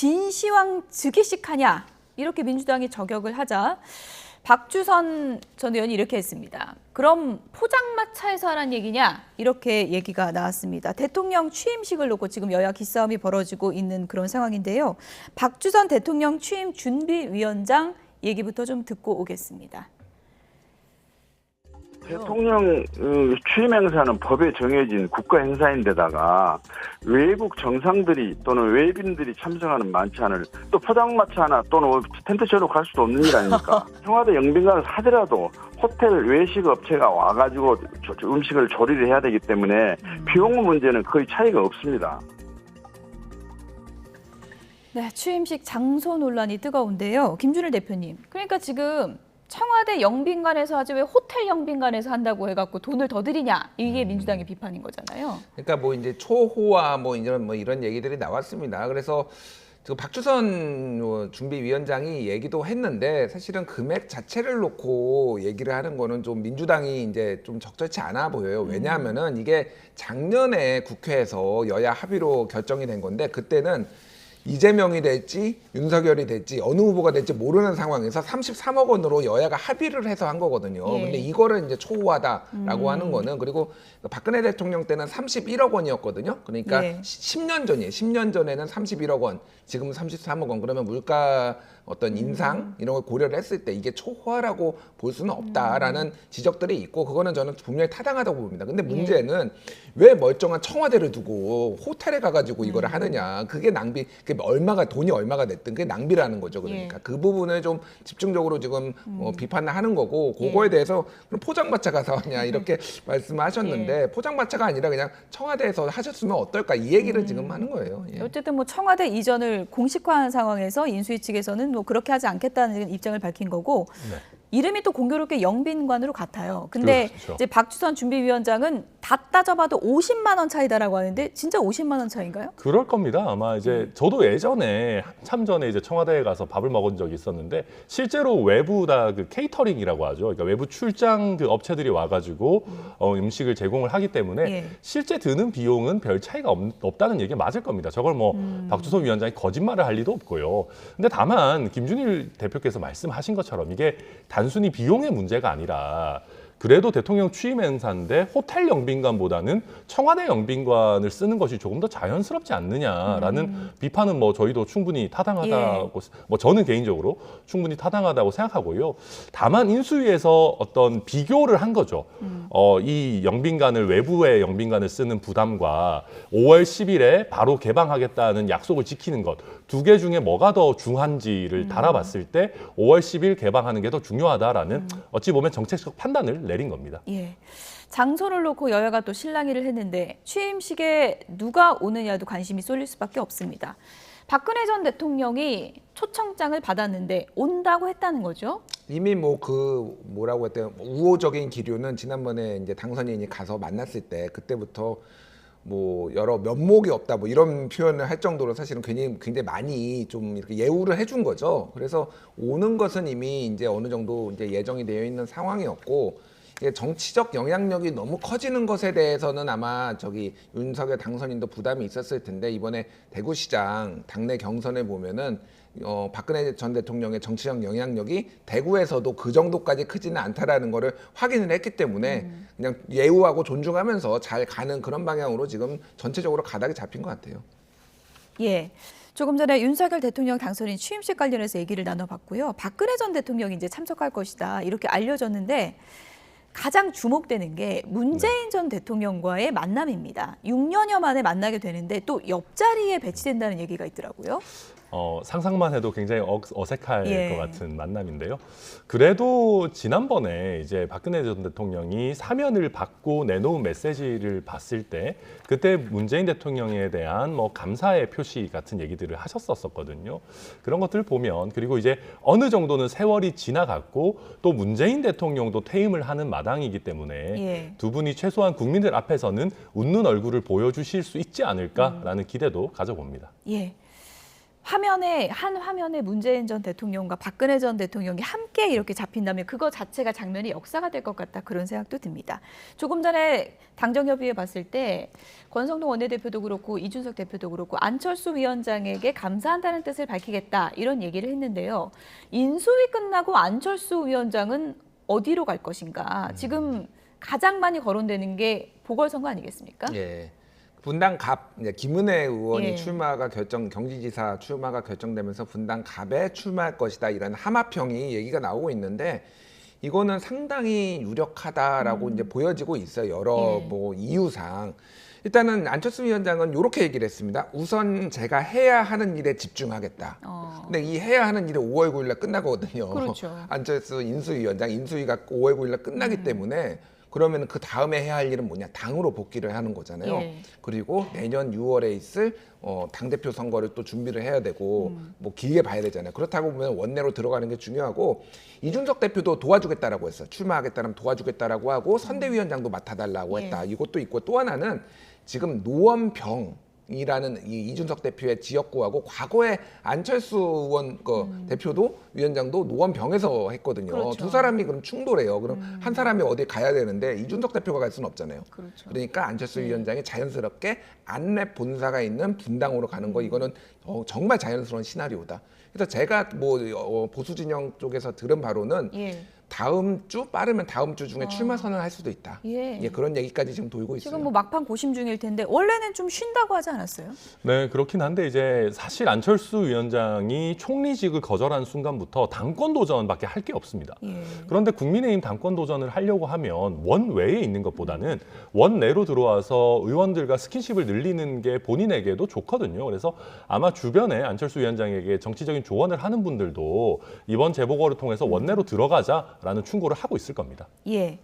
진시황 즉위식 하냐 이렇게 민주당이 저격을 하자 박주선 전 의원이 이렇게 했습니다. 그럼 포장마차에서 하란 얘기냐 이렇게 얘기가 나왔습니다. 대통령 취임식을 놓고 지금 여야 기싸움이 벌어지고 있는 그런 상황인데요. 박주선 대통령 취임 준비위원장 얘기부터 좀 듣고 오겠습니다. 대통령 취임 행사는 법에 정해진 국가 행사인데다가 외국 정상들이 또는 외빈들이 참석하는 만찬을 또 포장마차나 또는 텐트 쳐놓고 갈 수도 없는 일 아닙니까? 청와대 영빈관을 사더라도 호텔 외식 업체가 와가지고 음식을 조리를 해야 되기 때문에 비용 문제는 거의 차이가 없습니다. 네, 취임식 장소 논란이 뜨거운데요. 김준일 대표님, 그러니까 지금 청와대 영빈관에서 하지 왜 호텔 영빈관에서 한다고 해갖고 돈을 더 들이냐 이게 민주당의 비판인 거잖아요. 그러니까 뭐 이제 초호화 뭐 이런 얘기들이 나왔습니다. 그래서 그 박주선 준비위원장이 얘기도 했는데 사실은 금액 자체를 놓고 얘기를 하는 거는 좀 민주당이 이제 좀 적절치 않아 보여요. 왜냐하면은 이게 작년에 국회에서 여야 합의로 결정이 된 건데 그때는 이재명이 될지 윤석열이 될지 어느 후보가 될지 모르는 상황에서 33억 원으로 여야가 합의를 해서 한 거거든요. 예. 근데 이거를 이제 초호하다라고 하는 거는 그리고 박근혜 대통령 때는 31억 원이었거든요. 그러니까 예. 10년 전이에요. 10년 전에는 31억 원, 지금은 33억 원. 그러면 물가 어떤 인상 이런 걸 고려를 했을 때 이게 초호화라고 볼 수는 없다라는 지적들이 있고 그거는 저는 분명히 타당하다고 봅니다. 근데 문제는 왜 멀쩡한 청와대를 두고 호텔에 가가지고 이거를 하느냐. 그게 낭비, 그게 돈이 얼마가 됐든 그게 낭비라는 거죠. 그러니까 그 부분을 좀 집중적으로 지금 비판을 하는 거고 그거에 대해서 그럼 포장마차 가서 하냐 이렇게 말씀하셨는데 포장마차가 아니라 그냥 청와대에서 하셨으면 어떨까 이 얘기를 지금 하는 거예요. 예. 어쨌든 뭐 청와대 이전을 공식화한 상황에서 인수위 측에서는 뭐 그렇게 하지 않겠다는 입장을 밝힌 거고 네. 이름이 또 공교롭게 영빈관으로 같아요. 근데 그렇죠. 이제 박주선 준비위원장은 다 따져봐도 50만 원 차이다라고 하는데 진짜 50만 원 차이인가요? 그럴 겁니다. 아마 이제 저도 예전에 한참 전에 이제 청와대에 가서 밥을 먹은 적이 있었는데 실제로 외부 다 그 케이터링이라고 하죠. 그러니까 외부 출장 그 업체들이 와가지고 음식을 제공을 하기 때문에 예. 실제 드는 비용은 별 차이가 없다는 얘기 맞을 겁니다. 저걸 뭐 박주선 위원장이 거짓말을 할 리도 없고요. 근데 다만 김준일 대표께서 말씀하신 것처럼 이게 단순히 비용의 문제가 아니라 그래도 대통령 취임 행사인데 호텔 영빈관보다는 청와대 영빈관을 쓰는 것이 조금 더 자연스럽지 않느냐라는 비판은 뭐 저희도 충분히 타당하다고 뭐 저는 개인적으로 충분히 타당하다고 생각하고요. 다만 인수위에서 어떤 비교를 한 거죠. 이 영빈관을 외부의 영빈관을 쓰는 부담과 5월 10일에 바로 개방하겠다는 약속을 지키는 것 두 개 중에 뭐가 더 중한지를 달아봤을 때 5월 10일 개방하는 게 더 중요하다라는 어찌 보면 정책적 판단을 내린 겁니다. 예. 장소를 놓고 여야가 또 실랑이를 했는데 취임식에 누가 오느냐도 관심이 쏠릴 수밖에 없습니다. 박근혜 전 대통령이 초청장을 받았는데 온다고 했다는 거죠? 이미 뭐 뭐라고 했대요? 우호적인 기류는 지난번에 이제 당선인이 가서 만났을 때 그때부터 뭐 여러 면목이 없다 뭐 이런 표현을 할 정도로 사실은 굉장히 많이 좀 이렇게 예우를 해준 거죠. 그래서 오는 것은 이미 이제 어느 정도 이제 예정이 되어 있는 상황이었고 이게 정치적 영향력이 너무 커지는 것에 대해서는 아마 윤석열 당선인도 부담이 있었을 텐데 이번에 대구시장 당내 경선에 보면은 박근혜 전 대통령의 정치적 영향력이 대구에서도 그 정도까지 크지는 않다라는 거를 확인을 했기 때문에 그냥 예우하고 존중하면서 잘 가는 그런 방향으로 지금 전체적으로 가닥이 잡힌 것 같아요. 예. 조금 전에 윤석열 대통령 당선인 취임식 관련해서 얘기를 나눠봤고요. 박근혜 전 대통령이 이제 참석할 것이다 이렇게 알려졌는데 가장 주목되는 게 문재인 전 대통령과의 만남입니다. 6년여 만에 만나게 되는데 또 옆자리에 배치된다는 얘기가 있더라고요. 상상만 해도 굉장히 어색할 것 같은 만남인데요. 그래도 지난번에 이제 박근혜 전 대통령이 사면을 받고 내놓은 메시지를 봤을 때 그때 문재인 대통령에 대한 뭐 감사의 표시 같은 얘기들을 하셨었거든요. 그런 것들을 보면 그리고 이제 어느 정도는 세월이 지나갔고 또 문재인 대통령도 퇴임을 하는 마당이기 때문에 두 분이 최소한 국민들 앞에서는 웃는 얼굴을 보여주실 수 있지 않을까라는 기대도 가져봅니다. 예. 한 화면에 문재인 전 대통령과 박근혜 전 대통령이 함께 이렇게 잡힌다면 그거 자체가 장면이 역사가 될 것 같다 그런 생각도 듭니다. 조금 전에 당정협의회 봤을 때 권성동 원내대표도 그렇고 이준석 대표도 그렇고 안철수 위원장에게 감사한다는 뜻을 밝히겠다 이런 얘기를 했는데요. 인수위 끝나고 안철수 위원장은 어디로 갈 것인가? 지금 가장 많이 거론되는 게 보궐선거 아니겠습니까? 예. 분당 갑 이제 김은혜 의원이 예. 경기지사 출마가 결정되면서 분당 갑에 출마할 것이다 이런 함합형이 얘기가 나오고 있는데 이거는 상당히 유력하다라고 이제 보여지고 있어요. 여러 예. 뭐 이유상. 일단은 안철수 위원장은 이렇게 얘기를 했습니다. 우선 제가 해야 하는 일에 집중하겠다. 근데 이 해야 하는 일이 5월 9일 날 끝나거든요. 그렇죠. 안철수 인수위원장 인수위가 5월 9일 날 끝나기 때문에 그러면 그 다음에 해야 할 일은 뭐냐? 당으로 복귀를 하는 거잖아요. 예. 그리고 내년 6월에 있을 당대표 선거를 또 준비를 해야 되고 뭐 길게 봐야 되잖아요. 그렇다고 보면 원내로 들어가는 게 중요하고 이준석 대표도 도와주겠다라고 했어요. 출마하겠다면 도와주겠다라고 하고 선대위원장도 맡아달라고 했다. 이것도 있고 또 하나는 지금 노원병이라는 이 이준석 대표의 지역구하고 과거에 안철수 의원 대표도 위원장도 노원병에서 했거든요. 그렇죠. 두 사람이 그럼 충돌해요. 그럼 한 사람이 어디 가야 되는데 이준석 대표가 갈 수는 없잖아요. 그렇죠. 그러니까 안철수 위원장이 자연스럽게 안랩 본사가 있는 분당으로 가는 거 이거는 정말 자연스러운 시나리오다. 그래서 제가 뭐 보수 진영 쪽에서 들은 바로는 예. 다음 주 빠르면 다음 주 중에 출마 선언할 수도 있다. 예. 예, 그런 얘기까지 지금 돌고 있어요. 지금 뭐 막판 고심 중일 텐데 원래는 좀 쉰다고 하지 않았어요? 네, 그렇긴 한데 이제 사실 안철수 위원장이 총리직을 거절한 순간부터 당권 도전밖에 할 게 없습니다. 예. 그런데 국민의힘 당권 도전을 하려고 하면 원외에 있는 것보다는 원내로 들어와서 의원들과 스킨십을 늘리는 게 본인에게도 좋거든요. 그래서 아마 주변에 안철수 위원장에게 정치적인 조언을 하는 분들도 이번 재보궐을 통해서 원내로 들어가자라는 충고를 하고 있을 겁니다. 예.